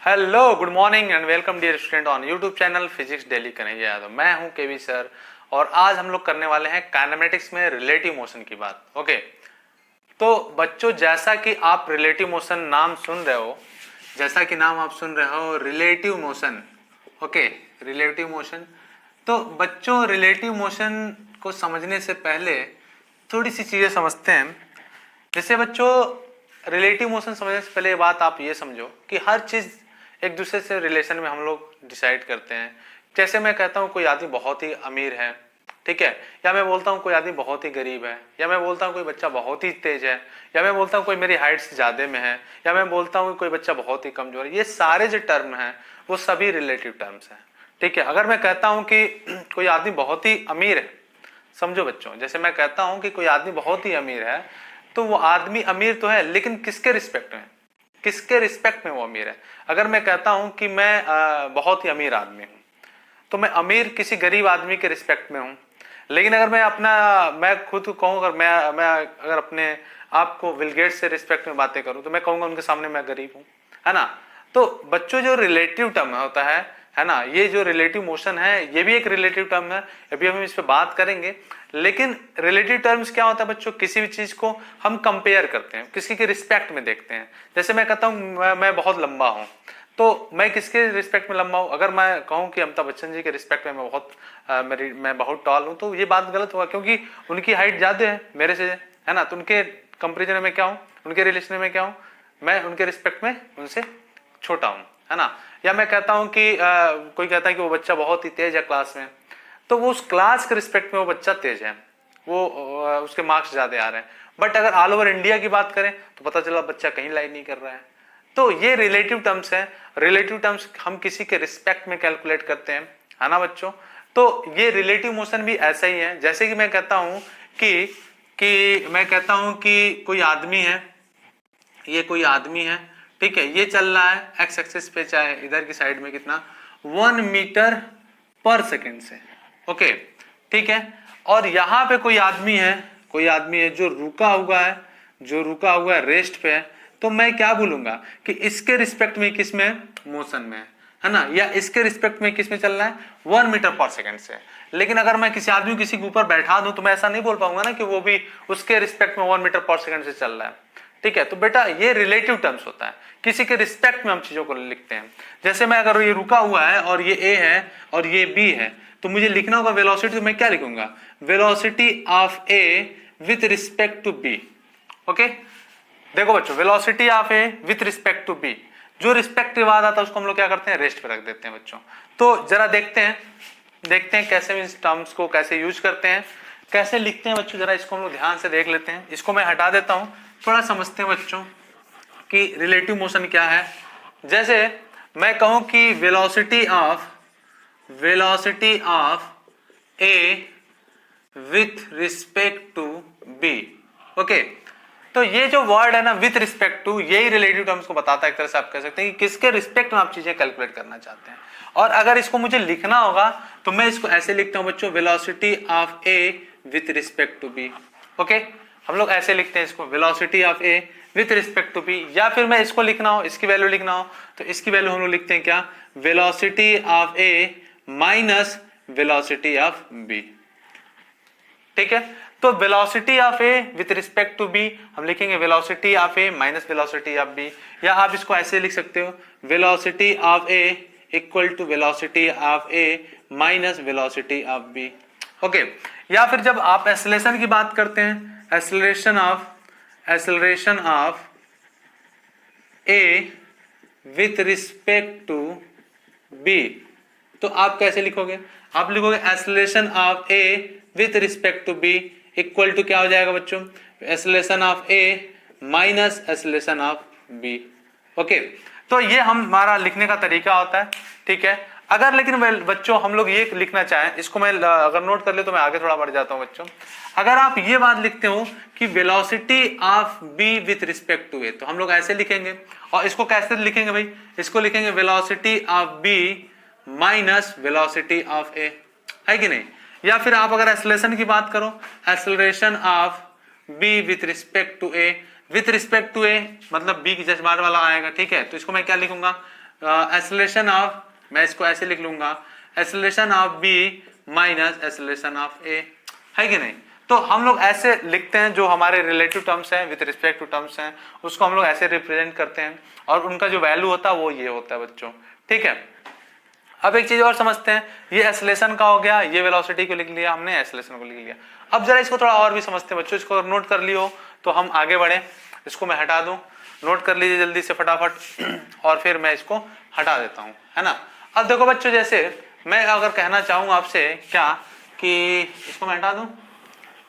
Hello, good morning and welcome dear student on YouTube channel physics daily Kanhaiya Yadav. मैं हूं केवी sir और आज हम लोग करने वाले हैं काइनेमेटिक्स में रिलेटिव मोशन की बात। ओके, तो बच्चों जैसा कि आप रिलेटिव मोशन नाम सुन रहे हो, जैसा कि नाम आप सुन रहे हो relative motion. Okay, relative motion. तो बच्चों रिलेटिव मोशन को समझने से पहले थोड़ी सी चीजें समझते हैं। जैसे बच्चों रिलेटिव मोशन समझने से पहले बात आप ये समझो कि हर चीज एक दूसरे से रिलेशन में हम लोग डिसाइड करते हैं। जैसे मैं कहता हूँ कोई आदमी बहुत ही अमीर है, ठीक है, या मैं बोलता हूँ कोई आदमी बहुत ही गरीब है, या मैं बोलता हूँ कोई बच्चा बहुत ही तेज है, या मैं बोलता हूँ कोई मेरी हाइट से ज्यादा में है, या मैं बोलता हूँ कोई बच्चा बहुत ही कमजोर है। ये सारे जो टर्म हैं वो सभी रिलेटिव टर्म्स हैं, ठीक है। अगर मैं कहता हूँ कि कोई आदमी बहुत ही अमीर है, समझो बच्चों, जैसे मैं कहता हूँ कि कोई आदमी बहुत ही अमीर है, तो वो आदमी अमीर तो है लेकिन किसके रिस्पेक्ट में, किसके रिस्पेक्ट में वो अमीर है। अगर मैं कहता हूं कि मैं बहुत ही अमीर आदमी हूं, तो मैं अमीर किसी गरीब आदमी के रिस्पेक्ट में हूं। लेकिन अगर मैं खुद कहूं, अगर मैं अगर अपने आप को बिल गेट्स से रिस्पेक्ट में बातें करूं, तो मैं कहूंगा उनके सामने मैं गरीब हूं, है ना। तो बच्चों जो रिलेटिव टर्म होता है ना, ये जो रिलेटिव मोशन है ये भी एक रिलेटिव टर्म है। अभी हम इस पे बात करेंगे। लेकिन रिलेटिव टर्म्स क्या होता है बच्चों, किसी भी चीज को हम कंपेयर करते हैं, किसी के रिस्पेक्ट में देखते हैं। जैसे मैं कहता हूँ मैं बहुत लंबा हूँ, तो मैं किसके रिस्पेक्ट में लंबा हूँ। अगर मैं कहूँ कि अमिताभ बच्चन जी के रिस्पेक्ट में मैं बहुत टॉल हूँ, तो ये बात गलत होगा, क्योंकि उनकी हाइट ज्यादा है मेरे से, है ना। तो उनके कंपेरिजन में क्या हूँ, उनके रिलेशन में क्या हूँ, मैं उनके रिस्पेक्ट में उनसे छोटा हूँ, है ना। या मैं कहता हूँ कि कोई कहता है कि वो बच्चा बहुत ही तेज है क्लास में, तो वो उस क्लास के रिस्पेक्ट में वो बच्चा तेज है, वो उसके मार्क्स ज्यादा आ रहे हैं। बट अगर ऑल ओवर इंडिया की बात करें तो पता चला बच्चा कहीं लाइन नहीं कर रहा है। तो ये रिलेटिव टर्म्स है। रिलेटिव टर्म्स हम किसी के रिस्पेक्ट में कैलकुलेट करते हैं, है ना बच्चों। तो ये रिलेटिव मोशन भी ऐसा ही है। जैसे कि मैं कहता हूं मैं कहता हूं कि कोई आदमी है, ये कोई आदमी है, ठीक है, ये चल रहा है एक्स एक्सिस पे, चाहे इधर की साइड में कितना 1 मीटर पर सेकेंड से। ओके, ठीक है। और यहां पे कोई आदमी है, कोई आदमी है जो रुका हुआ है, जो रुका हुआ है रेस्ट पे है। तो मैं क्या बोलूंगा कि इसके रिस्पेक्ट में किस में मोशन में है ना, या इसके रिस्पेक्ट में किस में चल रहा है 1 मीटर पर सेकेंड से। लेकिन अगर मैं किसी आदमी किसी के ऊपर बैठा दूं तो मैं ऐसा नहीं बोल पाऊंगा ना कि वो भी उसके रिस्पेक्ट में 1 मीटर पर सेकेंड से चल रहा है, ठीक है। तो बेटा ये रिलेटिव टर्म्स होता है, किसी के रिस्पेक्ट में हम चीजों को लिखते हैं। जैसे मैं अगर ये रुका हुआ है और ये ए है और ये बी है, तो मुझे लिखना होगा वेलोसिटी, तो मैं क्या लिखूंगा, velocity of A with respect to B. Okay, देखो बच्चों, velocity of A with respect to B, जो रिस्पेक्ट के बाद आता है उसको हम लोग क्या करते हैं, रेस्ट पे रख देते हैं बच्चों। तो जरा देखते हैं कैसे इस टर्म्स को कैसे यूज करते हैं, कैसे लिखते हैं बच्चों। जरा इसको हम लोग ध्यान से देख लेते हैं। इसको मैं हटा देता हूं, थोड़ा समझते हैं बच्चों कि रिलेटिव मोशन क्या है। जैसे मैं कहूं कि velocity of A with respect to B. Okay, तो ये जो वर्ड है ना विथ रिस्पेक्ट टू, यही रिलेटिव टर्म्स को बताता है। एक तरह से आप कह सकते हैं कि किसके रिस्पेक्ट में आप चीजें कैलकुलेट करना चाहते हैं। और अगर इसको मुझे लिखना होगा तो मैं इसको ऐसे लिखता हूं बच्चों, velocity of A with respect to B. Okay, हम लोग ऐसे लिखते हैं इसको, velocity of A with respect to B. या फिर मैं इसको लिखना हो, इसकी वैल्यू लिखना हो, तो इसकी वैल्यू हम लोग लिखते हैं क्या, velocity of A minus velocity of B, ठीक है। तो velocity of A with respect to B हम लिखेंगे velocity of A minus velocity of B. या आप इसको ऐसे लिख सकते हो, velocity of A equal to velocity of A minus velocity of B. Okay, या फिर जब आप एक्सेलरेशन की बात करते हैं, acceleration of A with respect to B, तो आप कैसे लिखोगे, आप लिखोगे acceleration of A with respect to B equal to क्या हो जाएगा बच्चों, acceleration of A minus acceleration of B. Okay, तो ये हमारा लिखने का तरीका होता है, ठीक है। अगर लेकिन बच्चों हम लोग ये लिखना चाहें, इसको मैं अगर नोट कर ले तो मैं आगे थोड़ा बढ़ जाता हूं बच्चों। अगर आप ये बात लिखते हो कि velocity of B with respect to A, तो हम लोग ऐसे लिखेंगे। और इसको कैसे लिखेंगे भाई, इसको लिखेंगे velocity of B minus velocity of A, है कि नहीं। या फिर आप अगर एक्सेलरेशन की बात करो, acceleration of B with respect to A, with respect to A मतलब बी की जज्बार वाला आएगा, ठीक है। तो इसको मैं क्या लिखूंगा, एक्सेलरेशन ऑफ, मैं इसको ऐसे लिख लूंगा, acceleration of B minus acceleration of A, है कि नहीं। तो हम लोग ऐसे लिखते हैं, जो हमारे रिलेटिव टर्म्स हैं विद रिस्पेक्ट टू टर्म्स हैं उसको हम लोग ऐसे रिप्रेजेंट करते हैं, और उनका जो वैल्यू होता है वो ये होता है बच्चों, ठीक है। अब एक चीज और समझते हैं, ये एक्सेलरेशन का हो गया, ये वेलोसिटी को लिख लिया हमने, एक्सेलरेशन को लिख लिया। अब जरा इसको थोड़ा और भी समझते हैं बच्चों, इसको अगर नोट कर लियो तो हम आगे बढ़े। इसको मैं हटा दूं, नोट कर लीजिए जल्दी से फटाफट, और फिर मैं इसको हटा देता हूं, है ना। अब देखो बच्चों, जैसे मैं अगर कहना चाहूँ आपसे क्या कि इसको मैं हटा दूं,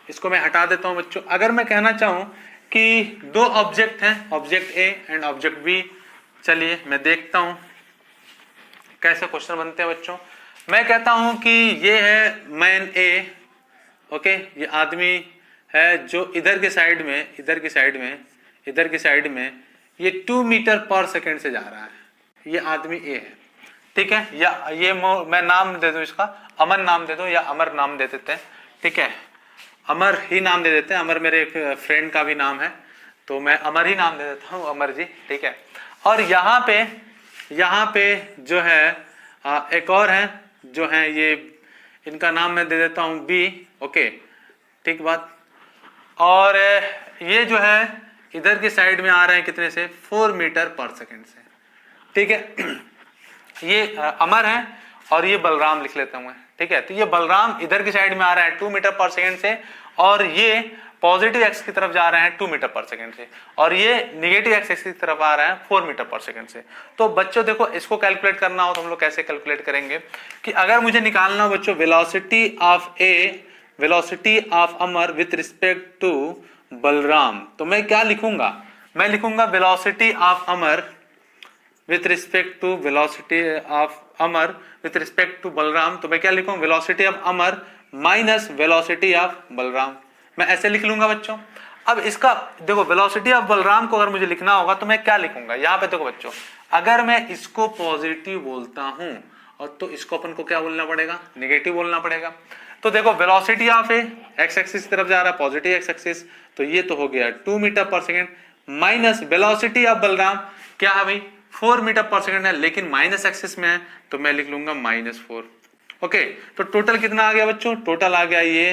इसको मैं हटा देता हूं बच्चों। अगर मैं कहना चाहूँ कि दो ऑब्जेक्ट हैं, object A and object B, चलिए मैं देखता हूं कैसे क्वेश्चन बनते हैं बच्चों। मैं कहता हूं कि ये है मैन ए, ओके, ये आदमी है जो इधर के साइड में, इधर की साइड में ये 2 मीटर पर सेकेंड से जा रहा है, ये आदमी ए है, ठीक है। या ये मैं नाम दे दूं इसका, अमन नाम दे दो या अमर नाम दे देते हैं, ठीक है, अमर ही नाम दे देते हैं। अमर मेरे एक फ्रेंड का भी नाम है, तो मैं अमर ही नाम दे देता हूँ, अमर जी, ठीक है। और यहाँ पे जो है एक और है जो है, ये इनका नाम मैं दे देता हूँ बी, ओके, ठीक बात। और ये जो है इधर की साइड में आ रहे हैं कितने से, 4 मीटर पर सेकेंड से, ठीक है। ये अमर है और ये बलराम लिख लेता हूँ मैं, ठीक है। तो ये बलराम इधर की साइड में आ रहा है 2 मीटर पर सेकेंड से, और ये पॉजिटिव एक्स की तरफ जा रहे हैं 2 मीटर पर सेकेंड से, और ये निगेटिव एक्स की तरफ आ रहा है 4 मीटर पर सेकेंड से। तो बच्चों देखो, इसको कैलकुलेट करना हो तो हम लोग कैसे कैलकुलेट करेंगे कि अगर मुझे निकालना हो बच्चों velocity of A, velocity of Amar with respect to Balram, तो मैं क्या लिखूंगा, मैं लिखूंगा velocity of Amar with respect to velocity of Amar with respect to Balram, तो मैं क्या लिखूंगा, velocity of Amar minus velocity of Balram, मैं ऐसे लिख लूंगा बच्चों। अब इसका देखो, वेलोसिटी ऑफ बलराम को अगर मुझे लिखना होगा तो मैं क्या लिखूंगा, यहाँ पे देखो बच्चों, अगर मैं इसको पॉजिटिव बोलता हूं और तो इसको अपन को क्या बोलना पड़ेगा, नेगेटिव बोलना पड़ेगा। तो देखो velocity of A x axis की तरफ जा रहा है, पॉजिटिव एक्स एक्सिस, तो ये तो हो गया 2 metre per second, minus velocity of Balram क्या है भाई, 4 मीटर पर सेकेंड है, लेकिन माइनस एक्सिस में है, तो मैं लिख लूंगा -4, ओके। तो टोटल कितना आ गया बच्चों, टोटल आ गया ये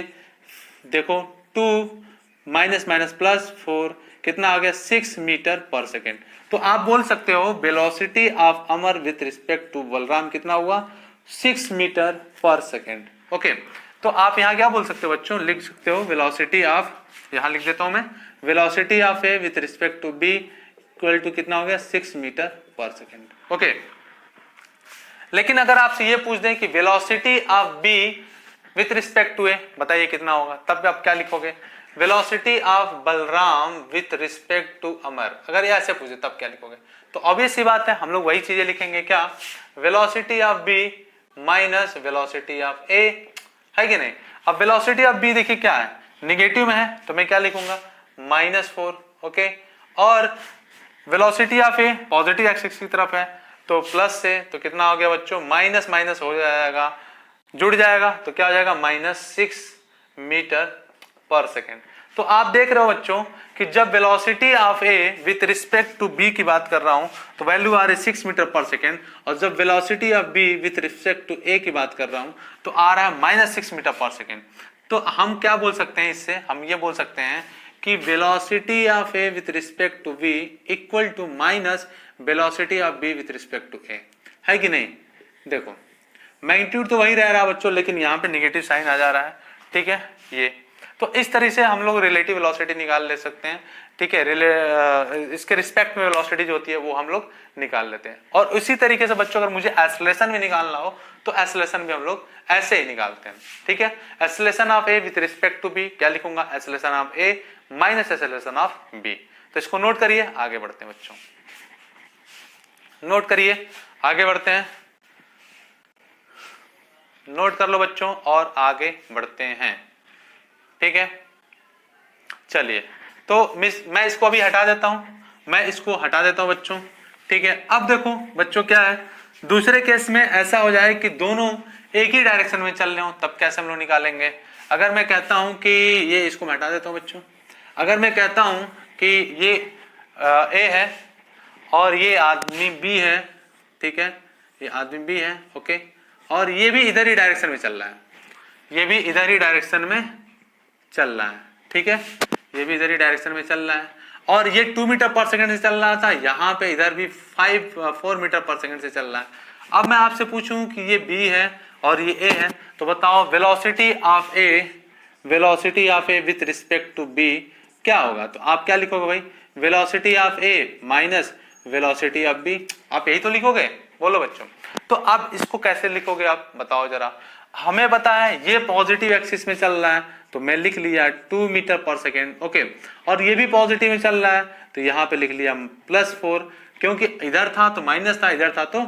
देखो 2 माइनस माइनस प्लस 4, कितना आ गया 6 मीटर पर सेकेंड। तो आप बोल सकते हो velocity of Amar with respect to Balram कितना हुआ, 6 मीटर पर सेकेंड, ओके। तो आप यहाँ क्या बोल सकते हो बच्चों, लिख सकते हो वेलोसिटी ऑफ, यहाँ लिख देता हूं मैं, velocity of A with respect to B equal to कितना हो गया 6 मीटर पर सेकेंड, ओके। लेकिन अगर आपसे ये पूछ दें कि velocity of B with respect to A, बताइए कितना होगा, तब आप क्या लिखोगे, velocity of Balram with respect to Amar, अगर ये ऐसे पूछे तब क्या लिखोगे। तो ऑब्वियस सी बात है, हम लोग वही चीजें लिखेंगे, क्या, velocity of B minus velocity of A, है कि नहीं। अब वेलोसिटी ऑफ बी देखिए क्या है, निगेटिव में है, तो मैं क्या लिखूंगा -4, ओके। और velocity of A positive axis की तरफ है, तो प्लस से, तो कितना हो गया बच्चों, माइनस माइनस हो जाएगा, जुड़ जाएगा, तो क्या हो जाएगा -6 मीटर पर सेकेंड। तो आप देख रहे हो बच्चों कि जब velocity of A with respect to B की बात कर रहा हूं तो वैल्यू आ रही है 6 मीटर पर सेकेंड, और जब velocity of B with respect to A की बात कर रहा हूं तो आ रहा है -6 मीटर पर सेकेंड। तो हम क्या बोल सकते हैं इससे, हम ये बोल सकते हैं कि velocity of A with respect to B equal to minus velocity of B with respect to A, है कि नहीं। देखो मैग्नीट्यूड तो वही रह रहा है बच्चों, लेकिन यहाँ पे नेगेटिव साइन आ जा रहा है, ठीक है। ये तो इस तरह से हम लोग रिलेटिव वेलोसिटी निकाल ले सकते हैं, ठीक है। इसके रिस्पेक्ट में वेलोसिटी जो होती है वो हम लोग निकाल लेते हैं। और उसी तरीके से बच्चों अगर मुझे एक्सेलरेशन भी निकालना हो तो एक्सेलरेशन भी हम लोग ऐसे ही निकालते हैं, ठीक है। Acceleration of A with respect to B क्या लिखूंगा, acceleration of A minus acceleration of B. तो इसको नोट करिए, आगे बढ़ते हैं बच्चों, नोट करिए, आगे बढ़ते हैं, नोट कर लो बच्चों और आगे बढ़ते हैं, ठीक है। चलिए, तो मैं इसको अभी हटा देता हूं, मैं इसको हटा देता हूं बच्चों, ठीक है। अब देखो बच्चों क्या है, दूसरे केस में ऐसा हो जाए कि दोनों एक ही डायरेक्शन में चल रहे हो, तब कैसे हम लोग निकालेंगे। अगर मैं कहता हूं कि ये, इसको मैं हटा देता हूं बच्चों, अगर मैं कहता हूं कि ये ए है और ये आदमी बी है, ठीक है, ये आदमी बी है, ओके, और ये भी इधर ही डायरेक्शन में चल रहा है, ये भी इधर ही डायरेक्शन में चल रहा है, ठीक है, ये भी इधर ही डायरेक्शन में चल रहा है, और ये 2 मीटर पर सेकंड से चल रहा था, यहाँ पे इधर भी 4 मीटर पर सेकंड से चल रहा है। अब मैं आपसे पूछूं कि ये बी है और ये ए है, तो बताओ velocity of A with respect to B क्या होगा? तो आप क्या लिखोगे भाई? Velocity of A minus velocity of B, आप यही तो लिखोगे, बोलो बच्चों। तो आप इसको कैसे लिखोगे आप बताओ जरा। हमें पता है ये पॉजिटिव एक्सिस में चल रहा है, तो मैं लिख लिया 2 मीटर पर सेकेंड, ओके, और ये भी पॉजिटिव में चल रहा है, तो यहाँ पे लिख लिया +4, क्योंकि इधर था तो माइनस था, इधर था तो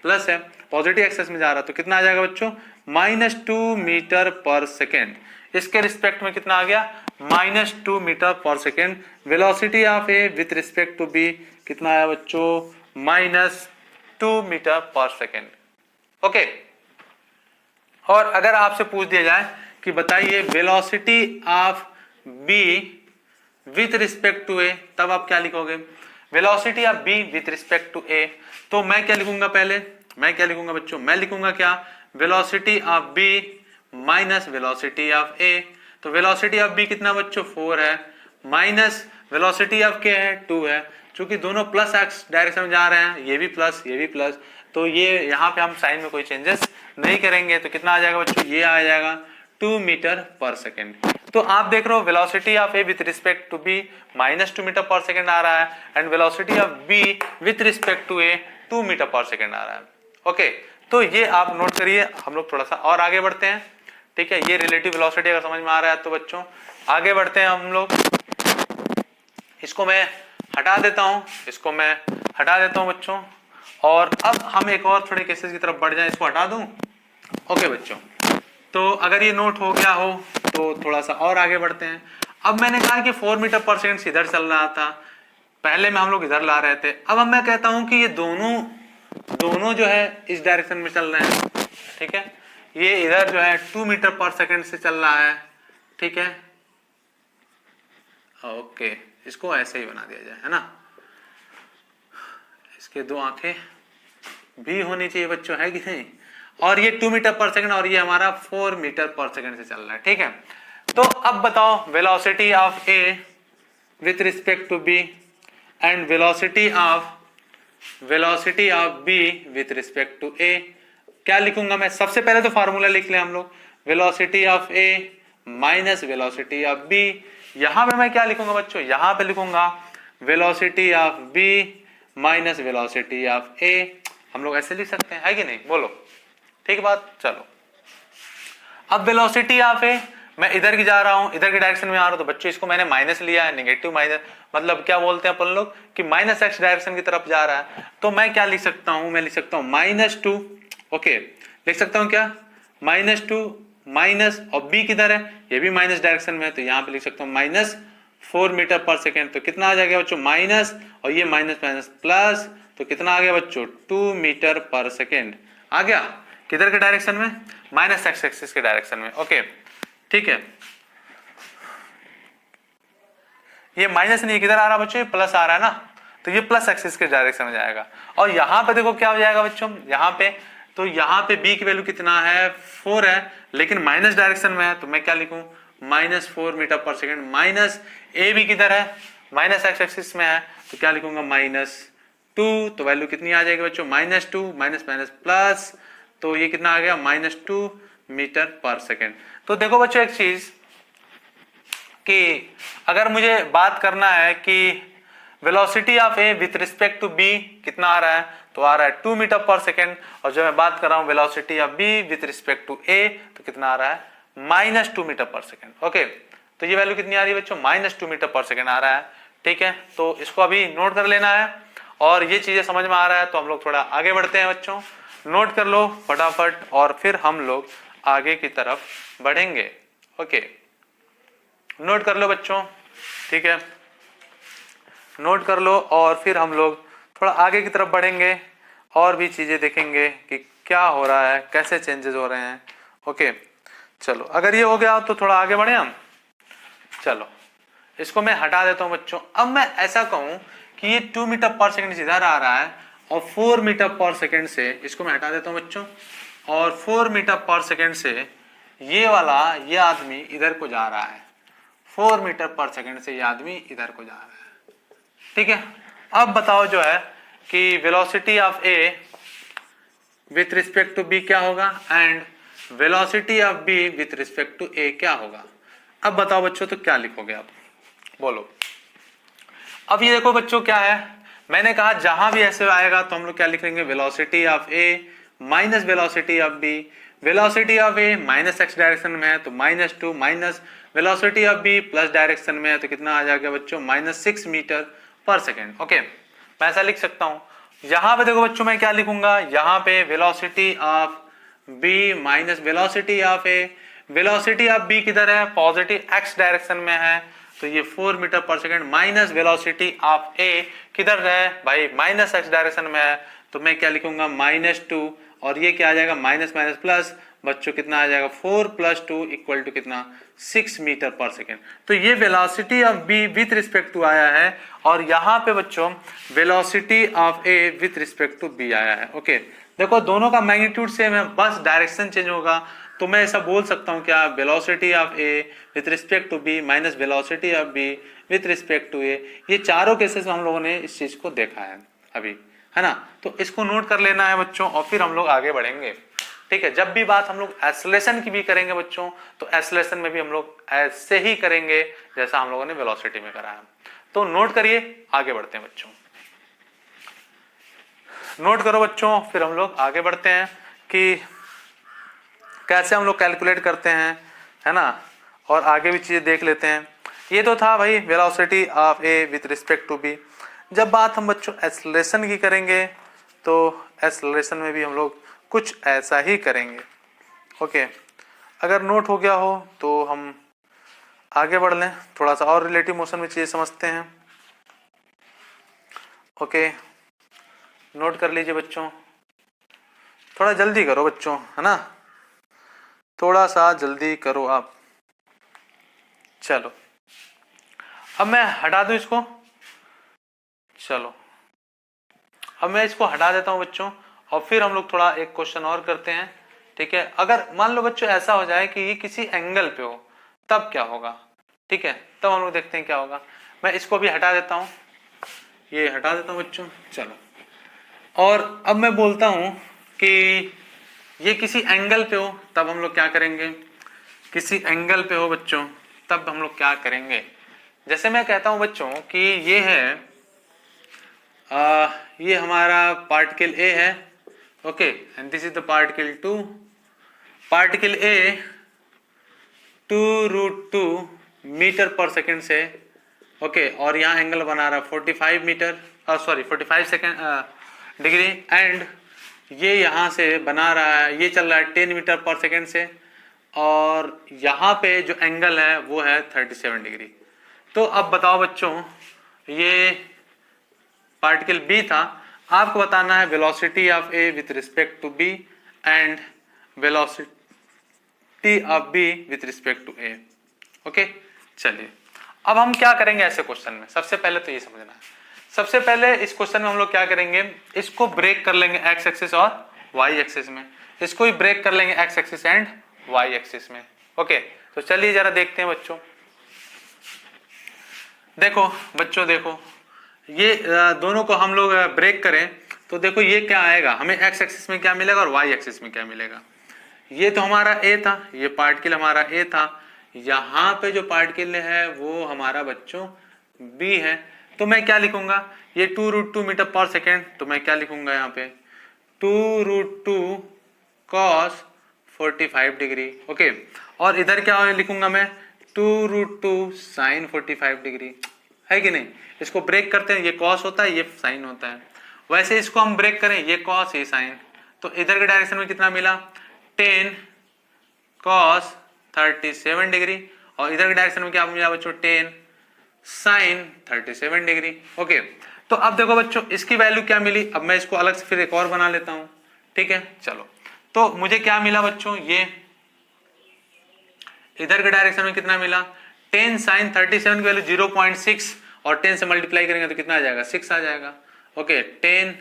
प्लस है, पॉजिटिव एक्सिस में जा रहा, तो कितना आ जाएगा बच्चों? -2 मीटर पर सेकेंड। इसके रिस्पेक्ट में कितना आ गया? -2 metre per second. Velocity of A with respect to B कितना आया बच्चों? -2 मीटर पर सेकेंड, ओके। और अगर आपसे पूछ दिया जाए कि बताइए velocity of B with respect to A, तब आप क्या लिखोगे? Velocity of B with respect to A, तो मैं क्या लिखूंगा? पहले मैं क्या लिखूंगा बच्चों? मैं लिखूंगा क्या? Velocity of B minus velocity of A. तो वेलोसिटी ऑफ बी कितना बच्चों? 4 है, माइनस वेलोसिटी ऑफ के है 2 है, चूंकि दोनों प्लस एक्स डायरेक्शन में जा रहे हैं, ये भी प्लस ये भी प्लस, तो ये यहाँ पे हम साइन में कोई चेंजेस नहीं करेंगे, तो कितना आ जाएगा बच्चों? ये आ जाएगा 2 मीटर पर सेकेंड। तो आप देख रहे हो velocity of A with respect to B -2 metre per second आ रहा है, and velocity of B with respect to A 2 metre per second आ रहा है, ओके। तो ये आप नोट करिए, हम लोग थोड़ा सा और आगे बढ़ते हैं, ठीक है। ये रिलेटिव वेलोसिटी अगर समझ में आ रहा है तो बच्चों आगे बढ़ते हैं हम लोग। इसको मैं हटा देता हूँ, इसको मैं हटा देता हूँ बच्चों, और अब हम एक और थोड़े केसेस की तरफ बढ़ जाएं। इसको हटा दूं, ओके बच्चों। तो अगर ये नोट हो गया हो तो थोड़ा सा और आगे बढ़ते हैं। अब मैंने कहा कि 4 मीटर पर सेकेंड से इधर चल रहा था, पहले में हम लोग इधर ला रहे थे, अब मैं कहता हूं कि ये दोनों जो है इस डायरेक्शन में चल रहे हैं, ठीक है। ये इधर जो है 2 मीटर पर सेकेंड से चल रहा है, ठीक है, ओके। इसको ऐसे ही बना दिया जाए, है ना। इसके 2 आंखें भी होनी चाहिए बच्चों, है कि नहीं। और ये 2 मीटर पर सेकेंड और ये हमारा 4 मीटर पर सेकेंड से चल रहा है, ठीक है। तो अब बताओ velocity of A with respect to B and velocity of B with respect to A, क्या लिखूंगा मैं? सबसे पहले तो फार्मूला लिख लें हम लोग, velocity of A minus velocity of B. यहां पे मैं क्या लिखूंगा बच्चों? यहां पे लिखूंगा velocity of B minus velocity of A. हम लोग ऐसे लिख सकते हैं, है कि नहीं, बोलो, ठीक बात। चलो अब वेलोसिटी ऑफ ए, मैं इधर की जा रहा हूं, इधर की डायरेक्शन में आ रहा हूं, तो बच्चों इसको मैंने माइनस लिया है, नेगेटिव माइनस, मतलब क्या बोलते हैं अपन लोग कि -x डायरेक्शन की तरफ जा रहा है। तो मैं क्या लिख सकता हूं? मैं लिख सकता हूं -2, ओके, लिख सकता हूं क्या? -2 माइनस, और b किधर है? ये भी माइनस डायरेक्शन में है, तो यहाँ पे लिख सकता हूँ -4 मीटर पर सेकेंड। तो कितना आ जाएगा बच्चों? माइनस, और ये माइनस माइनस प्लस, तो कितना आ गया बच्चों? 2 मीटर पर सेकेंड आ गया। किधर के डायरेक्शन में? -x एक्सिस के डायरेक्शन में, ओके, ठीक है। ये माइनस नहीं, किधर आ रहा बच्चों? ये प्लस आ रहा है ना, तो ये प्लस एक्सिस के डायरेक्शन में जाएगा। और यहाँ पे देखो क्या हो जाएगा बच्चों, यहाँ पे, तो यहाँ पे b की वैल्यू कितना है? 4 है, लेकिन माइनस डायरेक्शन में है, तो मैं क्या लिखूं? -4 मीटर पर सेकेंड। माइनस ए भी किधर है? -x एक्सिस में है, तो क्या लिखूंगा? -2, तो वैल्यू कितनी आ जाएगी बच्चों? -2 माइनस माइनस प्लस, तो ये कितना आ गया? -2 मीटर पर सेकेंड। तो देखो बच्चों एक चीज कि अगर मुझे बात करना है कि velocity of A with respect to B कितना आ रहा है, तो आ रहा है 2 मीटर पर सेकेंड, और जो मैं बात कर रहा हूं velocity of B with respect to A, तो कितना आ रहा है? -2 मीटर पर सेकेंड, ओके। तो ये वैल्यू कितनी आ रही है बच्चों? -2 मीटर पर सेकेंड आ रहा है, ठीक है। तो इसको अभी नोट कर लेना है, और ये चीजें समझ में आ रहा है तो हम लोग थोड़ा आगे बढ़ते हैं बच्चों। नोट कर लो फटाफट, और फिर हम लोग आगे की तरफ बढ़ेंगे, ओके। नोट कर लो बच्चों, ठीक है, नोट कर लो, और फिर हम लोग थोड़ा आगे की तरफ बढ़ेंगे और भी चीजें देखेंगे कि क्या हो रहा है, कैसे चेंजेस हो रहे हैं, ओके। चलो अगर ये हो गया तो थोड़ा आगे बढ़े हम। चलो इसको मैं हटा देता हूं बच्चों। अब मैं ऐसा कहूं कि ये 2 मीटर पर सेकेंड इधर आ रहा है और 4 मीटर पर सेकेंड से, इसको मैं हटा देता हूँ बच्चों, और 4 मीटर पर सेकेंड से ये आदमी इधर को जा रहा है, 4 मीटर पर सेकेंड से ये आदमी इधर को जा रहा है, ठीक है। अब बताओ जो है कि velocity of A with respect to B क्या होगा and velocity of B with respect to A क्या होगा। अब बताओ बच्चों, तो क्या लिखोगे आप, बोलो। अब ये देखो बच्चों क्या है, मैंने कहा जहां भी ऐसे आएगा तो हम लोग क्या लिखेंगे, velocity of A minus velocity of B. Velocity of A minus X direction में है तो -2 minus velocity of B plus direction में है तो कितना आ जाएगा बच्चों, -6 मीटर पर सेकेंड। ओके, मैं ऐसा लिख सकता हूं। यहां पे देखो बच्चों मैं क्या लिखूंगा, यहां पे velocity of B minus velocity of A. Velocity of B किधर है, पॉजिटिव एक्स डायरेक्शन में है तो ये 4 metre per second minus velocity of ए किधर है भाई, माइनस एक्स डायरेक्शन में है तो मैं क्या लिखूंगा, -2 और ये क्या आ जाएगा, माइनस माइनस प्लस बच्चों कितना आ जाएगा, 4 + 2 इक्वल टू कितना, 6 मीटर पर सेकेंड। तो ये velocity of B with respect to आया है और यहाँ पे बच्चों velocity of A with respect to B आया है। ओके, देखो दोनों का मैग्नीट्यूड सेम है, बस डायरेक्शन चेंज होगा। तो मैं ऐसा बोल सकता हूँ क्या, velocity of A with respect to B minus velocity of B with respect to A. ये चारों केसेस में हम लोगों ने इस चीज को देखा है अभी, है ना। तो इसको नोट कर लेना है बच्चों और फिर हम लोग आगे बढ़ेंगे, ठीक है। जब भी बात हम लोग एक्सेलरेशन की भी करेंगे बच्चों, तो एक्सेलरेशन में भी हम लोग ऐसे ही करेंगे जैसा हम लोगों ने वेलोसिटी में करा है। तो नोट करिए, आगे बढ़ते हैं बच्चों, नोट करो बच्चों, फिर हम लोग आगे बढ़ते हैं कि कैसे हम लोग कैलकुलेट करते हैं, है ना, और आगे भी चीजें देख लेते हैं। ये तो था भाई velocity of A with respect to B. जब बात हम बच्चों एक्सेलरेशन की करेंगे तो एक्सेलरेशन में भी हम लोग कुछ ऐसा ही करेंगे। ओके, अगर नोट हो गया हो तो हम आगे बढ़ लें, थोड़ा सा और रिलेटिव मोशन में चीजें समझते हैं। ओके, नोट कर लीजिए बच्चों, थोड़ा जल्दी करो बच्चों, है ना, थोड़ा सा जल्दी करो आप। चलो अब मैं हटा दूं इसको, चलो अब मैं इसको हटा देता हूं बच्चों और फिर हम लोग थोड़ा एक क्वेश्चन और करते हैं, ठीक है। अगर मान लो बच्चों ऐसा हो जाए कि ये किसी एंगल पे हो तब क्या होगा, ठीक है, तब हम लोग देखते हैं क्या होगा। मैं इसको भी हटा देता हूं, ये हटा देता हूं बच्चों, चलो। और अब मैं बोलता हूं कि ये किसी एंगल पे हो तब हम लोग क्या करेंगे, किसी एंगल पे हो बच्चों तब हम लोग क्या करेंगे। जैसे मैं कहता हूं बच्चों कि ये है ये हमारा पार्टिकल ए है, okay, and this is the particle 2। Particle A 2√2 metre per second से, ओके, और यहाँ एंगल बना रहा है 45 metre, sorry 45 second degree, and ये यहाँ से बना रहा है, ये चल रहा है 10 मीटर पर सेकेंड से, और यहाँ पे जो एंगल है वो है 37 डिग्री। तो अब बताओ बच्चों, ये पार्टिकल बी था, आपको बताना है velocity of A with respect to B and velocity of B with respect to A. Okay, चलिए अब हम क्या करेंगे ऐसे क्वेश्चन में। सबसे पहले तो ये समझना है, सबसे पहले इस क्वेश्चन में हम लोग क्या करेंगे, इसको ब्रेक कर लेंगे एक्स एक्सिस और वाई एक्सिस में, इसको ही ब्रेक कर लेंगे X axis and Y axis में। ओके, तो चलिए जरा देखते हैं बच्चों। देखो बच्चों, देखो ये दोनों को हम लोग ब्रेक करें तो देखो ये क्या आएगा, हमें एक्स एक्सिस में क्या मिलेगा और वाई एक्सिस में क्या मिलेगा। ये तो हमारा ए था, ये पार्टिकल हमारा ए था, यहाँ पे जो पार्टिकल है वो हमारा बच्चों बी है। तो मैं क्या लिखूंगा, ये 2√2 मीटर पर सेकेंड, तो मैं क्या लिखूंगा यहाँ पे 2√2 cos 45 डिग्री। ओके, और इधर क्या लिखूंगा मैं 2√2 sin 45 डिग्री, है कि नहीं। इसको ब्रेक करते हैं, ये cos होता है, ये sin होता है। वैसे इसको हम ब्रेक करें, ये cos ये sin, तो इधर के डायरेक्शन में कितना मिला 10 cos 37 डिग्री, और इधर के डायरेक्शन में क्या मिला बच्चों 10 sin 37 डिग्री। ओके, तो अब देखो बच्चों इसकी वैल्यू क्या मिली, अब मैं इसको अलग से फिर एक और बना लेता हूं, ठीक है। चलो, तो मुझे क्या मिला बच्चों, ये इधर के डायरेक्शन में कितना मिला 10 sin 37 की वैल्यू 0.6 और 10 से मल्टीप्लाई करेंगे तो कितना आ जाएगा 6 आ जाएगा। ओके, 10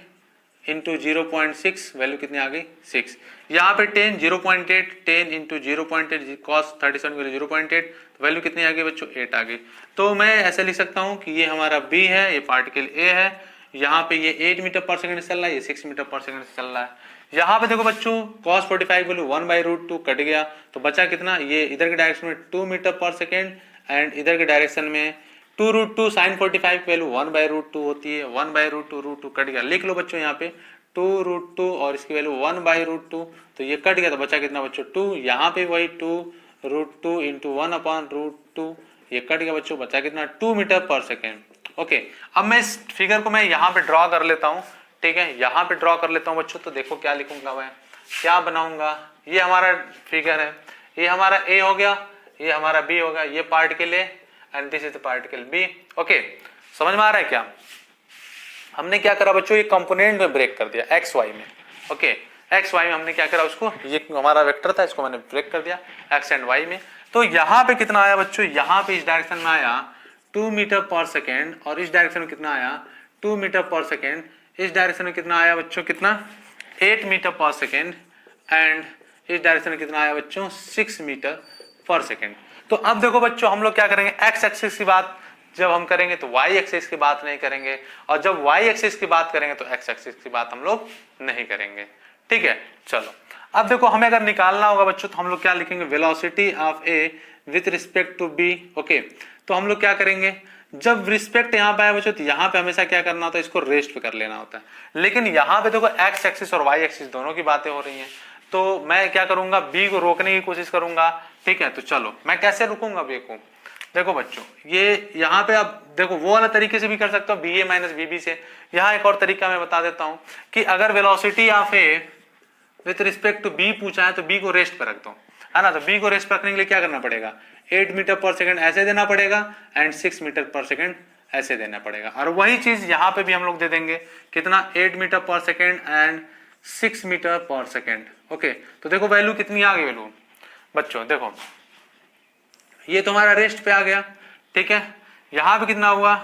इंटू 0.6, वैल्यू कितनी आ गई 6। यहाँ पे 10 0.8, 10 इंटू 0.8 कॉस 37 वैल्यू 0.8, तो वैल्यू कितनी आ गई बच्चों 8 आ गई। तो मैं ऐसे लिख सकता हूँ कि ये हमारा बी है, ये पार्टिकल ए है, यहाँ पे ये 8 मीटर पर सेकंड चल रहा है, ये 6 मीटर पर सेकंड चल रहा है। यहाँ पे देखो बच्चों cos 45 वैल्यू 1/√2 कट गया, तो बचा कितना, ये इधर के डायरेक्शन में 2 मीटर पर सेकंड एंड इधर के डायरेक्शन में 2√2 sin 45 वैल्यू 1/√2 होती है, 1/√2 √2 कट गया। लिख लो बच्चों यहाँ पे 2√2 और इसकी वैल्यू 1/√2, तो ये कट गया, तो बचा कितना बच्चों 2, यहाँ पे वही 2√2 इंटू 1/√2, ये कट गया बच्चों, बचा कितना 2 मीटर पर सेकेंड। ओके, अब मैं इस फिगर को मैं यहाँ पे ड्रॉ कर लेता हूँ, ठीक है, यहाँ पे ड्रॉ कर लेता हूँ बच्चों। तो देखो क्या लिखूंगा मैं, क्या बनाऊंगा, ये हमारा फिगर है, ये हमारा ए हो गया, ये हमारा बी हो गया, ये particle A and this is the particle B. Okay, समझ में आ रहा है क्या? हमने क्या करा बच्चों, ये कंपोनेंट में ब्रेक कर दिया एक्स वाई में। ओके, एक्स वाई में हमने क्या करा, उसको, ये हमारा वेक्टर था, इसको मैंने ब्रेक कर दिया एक्स एंड वाई में। तो यहाँ पे कितना आया बच्चों, यहाँ पे इस डायरेक्शन में आया 2 मीटर पर सेकेंड, और इस डायरेक्शन में कितना आया 2 मीटर पर सेकेंड, इस डायरेक्शन में कितना आया बच्चों, कितना 8 मीटर पर सेकेंड, एंड इस डायरेक्शन में कितना आया बच्चों 6 मीटर पर सेकेंड। तो अब देखो बच्चों हम लोग क्या करेंगे, एक्स एक्सिस की बात जब हम करेंगे तो वाई एक्सिस की बात नहीं करेंगे, और जब वाई एक्सिस की बात करेंगे तो एक्स एक्सिस की बात हम लोग नहीं करेंगे। ठीक है, चलो अब देखो हमें अगर निकालना होगा बच्चों तो हम लोग क्या लिखेंगे, velocity of A with respect to B. Okay, तो हम लोग क्या करेंगे, जब रिस्पेक्ट यहाँ पे आया बच्चों तो यहाँ पे हमेशा क्या करना होता है, इसको रेस्ट पे कर लेना होता है। लेकिन यहाँ पे देखो एक्स एक्सिस और वाई एक्सिस दोनों की बातें हो रही हैं, तो मैं क्या करूंगा, बी को रोकने की कोशिश करूंगा। ठीक है, तो चलो मैं कैसे रुकूंगा बी को, देखो बच्चों ये यहाँ पे आप देखो वो वाला तरीके से भी कर सकते हो, बी ए माइनस बी बी से। यहाँ एक और तरीका मैं बता देता हूँ कि अगर velocity of A with respect to B पूछा है तो बी को रेस्ट पर रख दो, है ना। तो बी को रेस्ट पर रखने के लिए क्या करना पड़ेगा, 8 मीटर पर सेकंड ऐसे देना पड़ेगा एंड 6 मीटर पर सेकंड ऐसे देना पड़ेगा। और वही चीज यहाँ पे भी हम लोग दे देंगे, कितना 8 मीटर पर सेकंड एंड 6 मीटर पर सेकंड। ओके, तो देखो वैल्यू कितनी आ गई वैल्यू बच्चों, देखो ये तुम्हारा रेस्ट पे आ गया। ठीक है, यहाँ पे कितना हुआ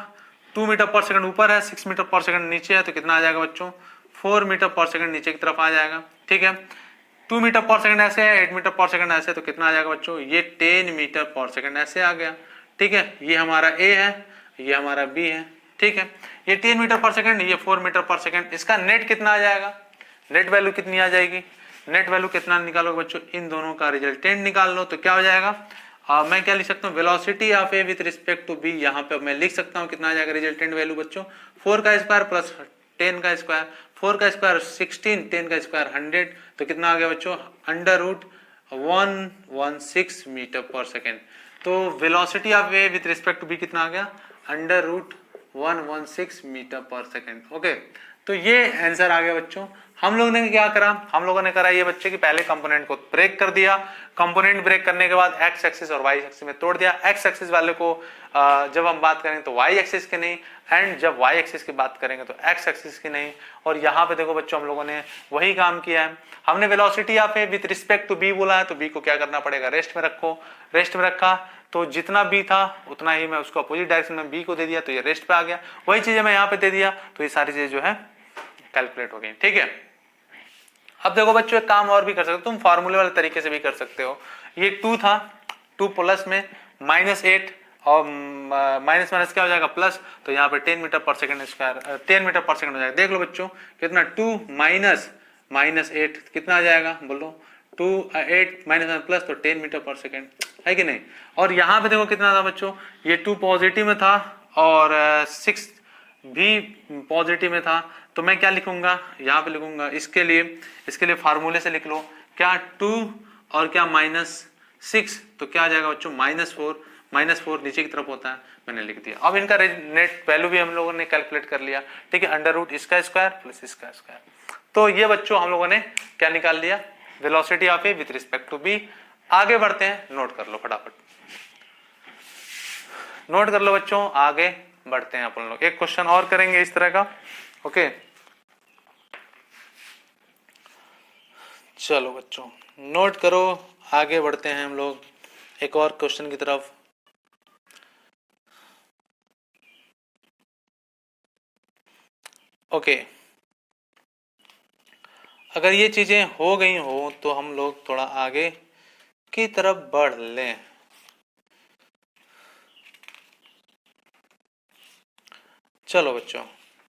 2 मीटर पर सेकंड ऊपर है, 6 मीटर पर सेकंड नीचे है, तो कितना आ जाएगा बच्चों 4 मीटर पर सेकंड नीचे की तरफ आ जाएगा। ठीक है, 2 मीटर पर सेकंड ऐसे है, 8 मीटर पर सेकंड ऐसे, तो कितना आ जाएगा बच्चों, ये 10 मीटर पर सेकंड ऐसे आ गया। ठीक है, ये हमारा ए है, ये हमारा बी है। ठीक है, ये 10 मीटर पर सेकंड, ये 4 मीटर पर सेकंड, इसका नेट कितना आ जाएगा, नेट वैल्यू कितनी आ जाएगी, नेट वैल्यू कितना निकालोगे बच्चों, इन दोनों का रिजल्टेंट निकाल लो, तो क्या हो जाएगा, मैं क्या लिख सकता हूँ, velocity of A with respect to B, यहाँ पे मैं लिख सकता हूँ कितना आ जाएगा रिजल्टेंट वैल्यू बच्चों, 4 का स्क्वायर प्लस 10 का स्क्वायर, 4 का स्क्वायर 16, 10 का स्क्वायर 100, तो कितना आ गया बच्चों √116 मीटर पर सेकेंड। तो velocity of A with respect to B कितना आ गया, √116 मीटर पर सेकेंड। ओके, तो ये आंसर आ गया बच्चों। हम लोगों ने क्या करा, हम लोगों ने करा ये बच्चे कि पहले कंपोनेंट को ब्रेक कर दिया, कंपोनेंट ब्रेक करने के बाद एक्स एक्सिस और वाई एक्सिस में तोड़ दिया। एक्स एक्सिस वाले को जब हम बात करेंगे तो वाई एक्सिस की नहीं, एंड जब वाई एक्सिस की बात करेंगे तो एक्स एक्सिस की नहीं। और यहाँ पे देखो बच्चों हम लोगों ने वही काम किया है, हमने velocity of A with respect to B बोला है, तो बी को क्या करना पड़ेगा, रेस्ट में रखो। रेस्ट में रखा तो जितना बी था उतना ही मैं उसको अपोजिट डायरेक्शन में बी को दे दिया, तो ये रेस्ट पे आ गया। वही चीजें मैं यहाँ पे दे दिया, तो ये सारी चीजें जो है कैलकुलेट हो गई। ठीक है, अब देखो बच्चों एक काम और भी कर सकते हो, तुम फार्मूले वाले तरीके से भी कर सकते हो। ये 2 था, 2 प्लस में -8 और माइनस माइनस क्या हो जाएगा प्लस, तो यहाँ पे 10 मीटर पर सेकंड स्क्वायर 10 मीटर पर सेकंड हो जाएगा। देख लो बच्चों कितना 2 माइनस 8 कितना आ जाएगा बोलो, 2 8 माइनस प्लस, तो 10 मीटर पर सेकंड है कि नहीं। और यहाँ पे देखो कितना था बच्चों, ये 2 पॉजिटिव में था और 6 भी पॉजिटिव में था, तो मैं क्या लिखूंगा यहाँ पे लिखूंगा इसके लिए फार्मूले से लिख लो, क्या 2 और क्या -6, तो क्या आ जाएगा बच्चों -4 नीचे की तरफ होता है, मैंने लिख दिया। अब इनका नेट वैल्यू भी हम लोगों ने कैलकुलेट कर लिया। ठीक है, √ इसका स्क्वायर प्लस इसका स्क्वायर, तो ये बच्चों हम लोगों ने क्या निकाल लिया, velocity of A with respect to B. आगे बढ़ते हैं, नोट कर लो फटाफट, नोट कर लो बच्चों, आगे बढ़ते हैं अपन लोग। एक क्वेश्चन और करेंगे इस तरह का। ओके, चलो बच्चों नोट करो, आगे बढ़ते हैं हम लोग एक और क्वेश्चन की तरफ। ओके, अगर ये चीजें हो गई हो तो हम लोग थोड़ा आगे की तरफ बढ़ लें। चलो बच्चों,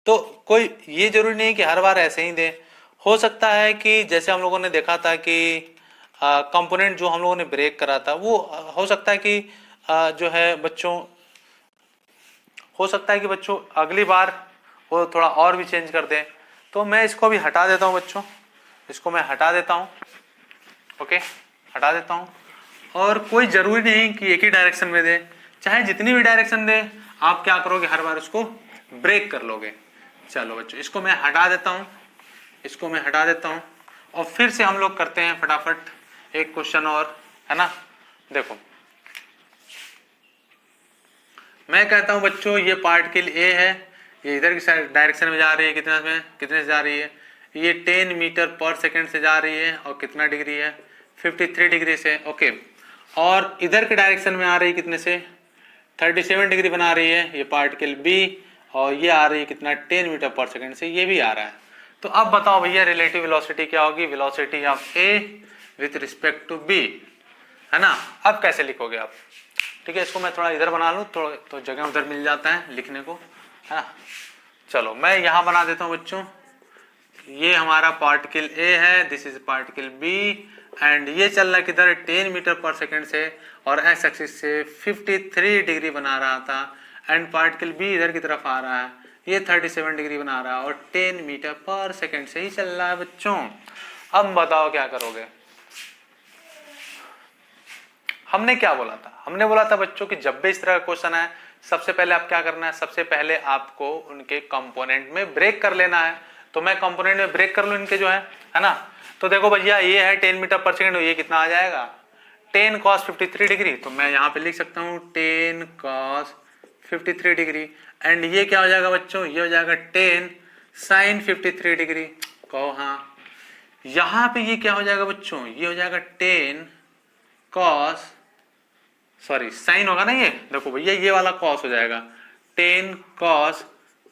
तो कोई ये जरूरी नहीं कि हर बार ऐसे ही दे। हो सकता है कि जैसे हम लोगों ने देखा था कि कंपोनेंट जो हम लोगों ने ब्रेक करा था वो हो सकता है कि जो है बच्चों, हो सकता है कि बच्चों अगली बार वो थोड़ा और भी चेंज कर दें। तो मैं इसको भी हटा देता हूँ बच्चों, इसको मैं हटा देता हूँ। ओके, हटा देता हूँ। और कोई जरूरी नहीं कि एक ही डायरेक्शन में दे, चाहे जितनी भी डायरेक्शन दे आप क्या करोगे, हर बार उसको ब्रेक कर लोगे। चलो बच्चों, इसको मैं हटा देता हूँ, इसको मैं हटा देता हूँ और फिर से हम लोग करते हैं फटाफट एक क्वेश्चन और, है ना। देखो मैं कहता हूं बच्चों ये पार्टिकल ए है, ये इधर की साइड डायरेक्शन में जा रही है, कितने से जा रही है, ये 10 मीटर पर सेकंड से जा रही है और कितना डिग्री है, 53 डिग्री से। ओके, और इधर के डायरेक्शन में आ रही है कितने से, 37 डिग्री बना रही है ये पार्टिकल बी, और ये आ रही है कितना, 10 मीटर पर सेकंड से, ये भी आ रहा है। तो अब बताओ भैया रिलेटिव वेलोसिटी क्या होगी, velocity of A with respect to B, है ना। अब कैसे लिखोगे आप, ठीक है, इसको मैं थोड़ा इधर बना लूँ तो जगह उधर मिल जाता है लिखने को, है ना। चलो मैं यहाँ बना देता हूँ बच्चों, ये हमारा पार्टिकल ए है, this is particle B, and ये चल रहा है किधर, 10 मीटर पर सेकंड से, और एक्स एक्सिस से 53 डिग्री बना रहा था, एंड पार्टिकल बी इधर की तरफ आ रहा है, ये 37 डिग्री बना रहा है और 10 मीटर पर सेकंड से ही चल रहा है बच्चों। अब बताओ क्या करोगे। हमने क्या बोला था, हमने बोला था बच्चों कि जब भी इस तरह का क्वेश्चन है सबसे पहले आप क्या करना है, सबसे पहले आपको उनके कंपोनेंट में ब्रेक कर लेना है। तो मैं कंपोनेंट में ब्रेक कर लूं इनके जो है ना। तो देखो भैया ये है 10 मीटर पर सेकंड, ये कितना आ जाएगा, 10 cos 53 डिग्री। तो मैं यहाँ पे लिख सकता हूँ 10 cos 53 डिग्री, एंड ये क्या हो जाएगा बच्चों, ये हो जाएगा 10 sin 53 डिग्री। कहो हाँ। यहाँ पे ये क्या हो जाएगा बच्चों, ये हो जाएगा 10 cos, सॉरी साइन होगा ना, ये देखो भैया ये वाला कॉस हो जाएगा 10 cos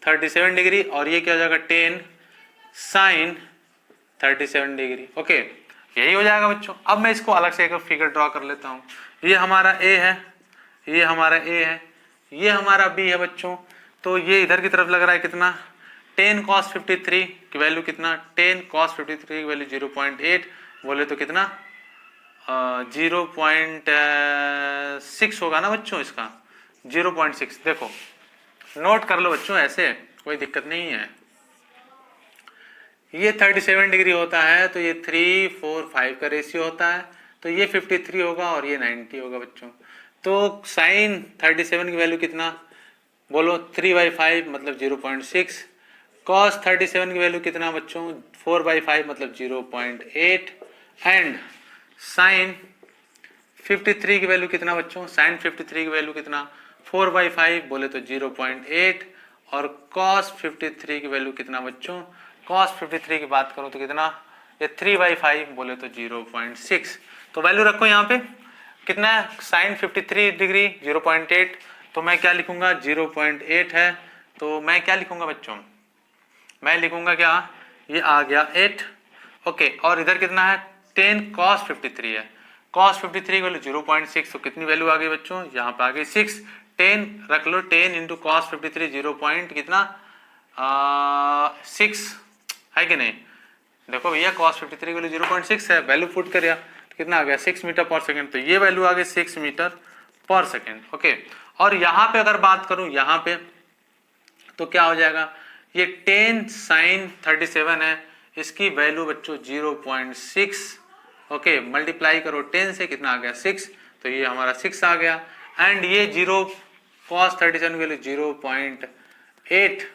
37 डिग्री, और ये क्या हो जाएगा 10 sin 37 डिग्री। ओके, यही हो जाएगा बच्चों। अब मैं इसको अलग से एक फिगर ड्रॉ कर लेता हूँ। ये हमारा ए है, ये हमारा ए है, ये हमारा बी है बच्चों। तो ये इधर की तरफ लग रहा है कितना, 10 cos 53 की वैल्यू कितना, 10 cos 53 की वैल्यू 0.8, बोले तो कितना 0.6 होगा ना बच्चों, इसका 0.6। देखो नोट कर लो बच्चों, ऐसे कोई दिक्कत नहीं है। ये 37 डिग्री होता है तो ये 3:4:5 का रेशियो होता है, तो ये 53 होगा और ये 90 होगा बच्चों। तो साइन 37 की वैल्यू कितना, बोलो 3/5 मतलब 0.6, कॉस 37 की वैल्यू कितना बच्चों, 4/5 मतलब 0.8, एंड साइन 53 की वैल्यू कितना बच्चों, साइन 53 की वैल्यू कितना, 4/5 बोले तो 0.8, और कॉस 53 की वैल्यू कितना बच्चों, कॉस 53 की बात करो तो कितना, ये 3/5 बोले तो 0.6। तो वैल्यू रखो यहाँ पे कितना है, साइन 53 डिग्री 0.8, तो मैं क्या लिखूंगा 0.8 है, तो मैं क्या लिखूंगा बच्चों, मैं लिखूंगा क्या, ये आ गया 8। ओके, और इधर कितना है 10 cos 53 है, cos 53 की वैल्यू 0.6, तो कितनी वैल्यू आ गई बच्चों, यहाँ पे आ गई 6। 10 रख लो, 10 इंटू कॉस 53 0 पॉइंट कितना 6 है कि नहीं। देखो भैया cos 53 की वैल्यू 0.6 है, वैल्यू पुट करिए तो कितना आ गया 6 मीटर पर सेकंड, तो ये वैल्यू आ गई 6 मीटर पर सेकंड। ओके, और यहाँ पे अगर बात करूं यहाँ पे तो क्या हो जाएगा, ये 10 sin 37 है, इसकी वैल्यू बच्चों 0.6। ओके, मल्टीप्लाई करो 10 से, कितना आ गया 6, तो ये हमारा 6 आ गया, एंड ये 0 cos 37 की वैल्यू 0.8।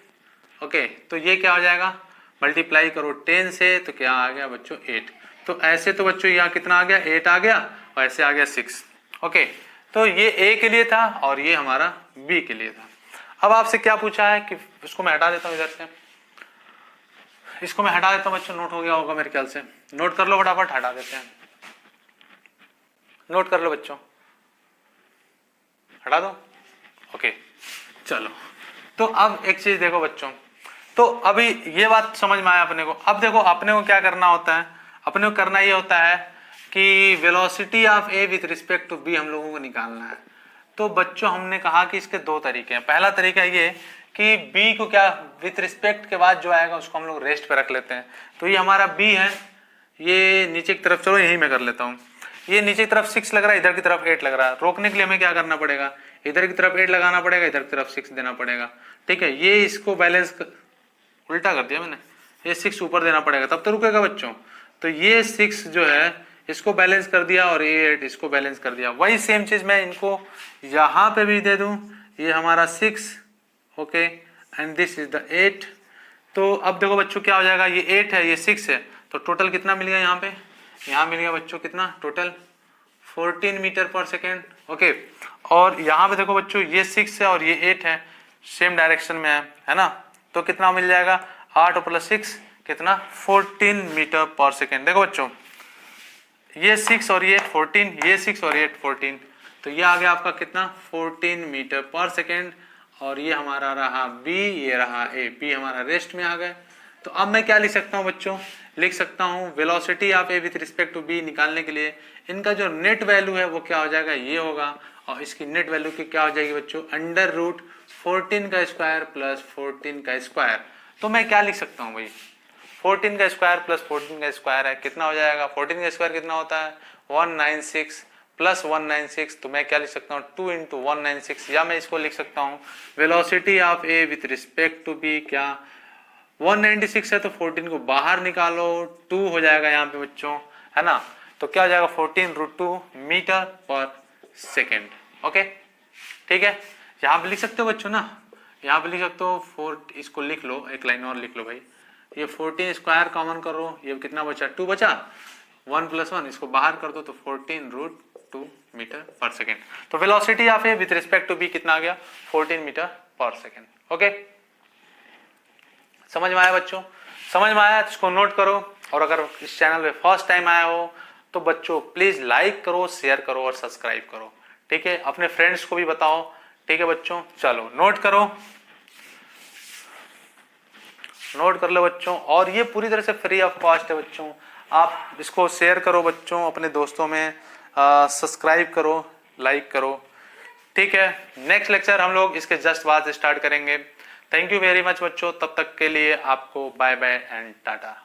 ओके, तो ये क्या हो जाएगा, मल्टीप्लाई करो 10 से तो क्या आ गया बच्चों 8। तो ऐसे तो बच्चों यहाँ कितना आ गया 8 आ गया, और ऐसे आ गया 6। ओके, तो ये ए के लिए था और ये हमारा बी के लिए था। अब आपसे क्या पूछा है कि इसको मैं हटा देता हूँ इधर से, इसको मैं हटा देता हूँ बच्चों, नोट हो गया होगा मेरे ख्याल से, नोट कर लो फटाफट, हटा देते हैं, नोट कर लो बच्चों, हटा दो। ओके, चलो तो अब एक चीज देखो बच्चों, तो अभी ये बात समझ में आया अपने को। अब देखो अपने को क्या करना होता है, अपने को करना ये होता है कि velocity of A with respect to B हम लोगों को निकालना है। तो बच्चों हमने कहा कि इसके दो तरीके हैं। पहला तरीका ये कि बी को क्या विथ रिस्पेक्ट के बाद जो आएगा उसको हम लोग रेस्ट पे रख लेते हैं। तो ये हमारा बी है, ये नीचे की तरफ, चलो यही मैं कर लेता हूँ, ये नीचे की तरफ 6 लग रहा है, इधर की तरफ 8 लग रहा है। रोकने के लिए हमें क्या करना पड़ेगा, इधर की तरफ 8 लगाना पड़ेगा, इधर की तरफ 6 देना पड़ेगा। ठीक है, ये इसको बैलेंस उल्टा कर दिया मैंने, ये 6 ऊपर देना पड़ेगा तब तो रुकेगा बच्चों। तो ये 6 जो है इसको बैलेंस कर दिया और ये 8 इसको बैलेंस कर दिया। वही सेम चीज मैं इनको यहाँ पे भी दे दूं, ये हमारा 6 okay and this is the 8। तो अब देखो बच्चों क्या हो जाएगा, ये 8 है ये 6 है, तो टोटल कितना मिल गया यहाँ पे, यहाँ मिल गया बच्चों कितना total 14 metre per second. Okay, और यहाँ पे देखो बच्चों ये 6 है और ये 8 है, सेम डायरेक्शन में है ना, तो कितना मिल जाएगा 8 प्लस 6 कितना 14 मीटर पर सेकेंड। देखो बच्चों ये 6 और ये 14, ये 6 और ये 14, तो ये आ गया आपका कितना 14 मीटर पर सेकेंड। और ये हमारा रहा बी, ये रहा ए, बी हमारा रेस्ट में आ गए। तो अब मैं क्या लिख सकता हूँ बच्चों, लिख सकता हूँ velocity of A with respect to B निकालने के लिए इनका जो नेट वैल्यू है वो क्या हो जाएगा, ये होगा। और इसकी नेट वैल्यू की क्या हो जाएगी बच्चों, अंडर रूट 14 का स्क्वायर प्लस 14 का स्क्वायर। तो मैं क्या लिख सकता हूँ भाई, 14 का स्क्वायर प्लस 14 का स्क्वायर है, कितना हो जाएगा, 14 का स्क्वायर कितना होता है 196 प्लस 196, तो मैं क्या लिख सकता हूँ 2 इंटू 196, या मैं इसको लिख सकता हूँ velocity of A with respect to B क्या 196 है, तो 14 को बाहर निकालो 2 हो जाएगा यहाँ पे बच्चों, है ना। तो क्या हो जाएगा 14√2 मीटर पर सेकेंड। ओके ठीक है, यहाँ पे लिख सकते हो बच्चों ना, यहाँ पे लिख सकते हो 4, इसको लिख लो, एक लाइन और लिख लो भाई, ये 14 स्क्वायर कॉमन करो, ये कितना बचा 2 बचा, 1 + 1 इसको बाहर कर दो तो 14√2 मीटर पर सेकेंड। तो velocity of A with respect to B कितना आ गया 14 मीटर पर सेकेंड। ओके समझ में आया बच्चों, समझ में आया तो इसको नोट करो। और अगर इस चैनल पे फर्स्ट टाइम आया हो तो बच्चों प्लीज लाइक करो, शेयर करो और सब्सक्राइब करो, ठीक है, अपने फ्रेंड्स को भी बताओ, ठीक है बच्चों। चलो नोट करो, नोट कर लो बच्चों, और ये पूरी तरह से फ्री ऑफ कॉस्ट है बच्चों। आप इसको शेयर करो बच्चों अपने दोस्तों में, सब्सक्राइब करो, लाइक करो, ठीक है। नेक्स्ट लेक्चर हम लोग इसके जस्ट बाद स्टार्ट करेंगे। थैंक यू वेरी मच बच्चों, तब तक के लिए आपको बाय बाय एंड टाटा।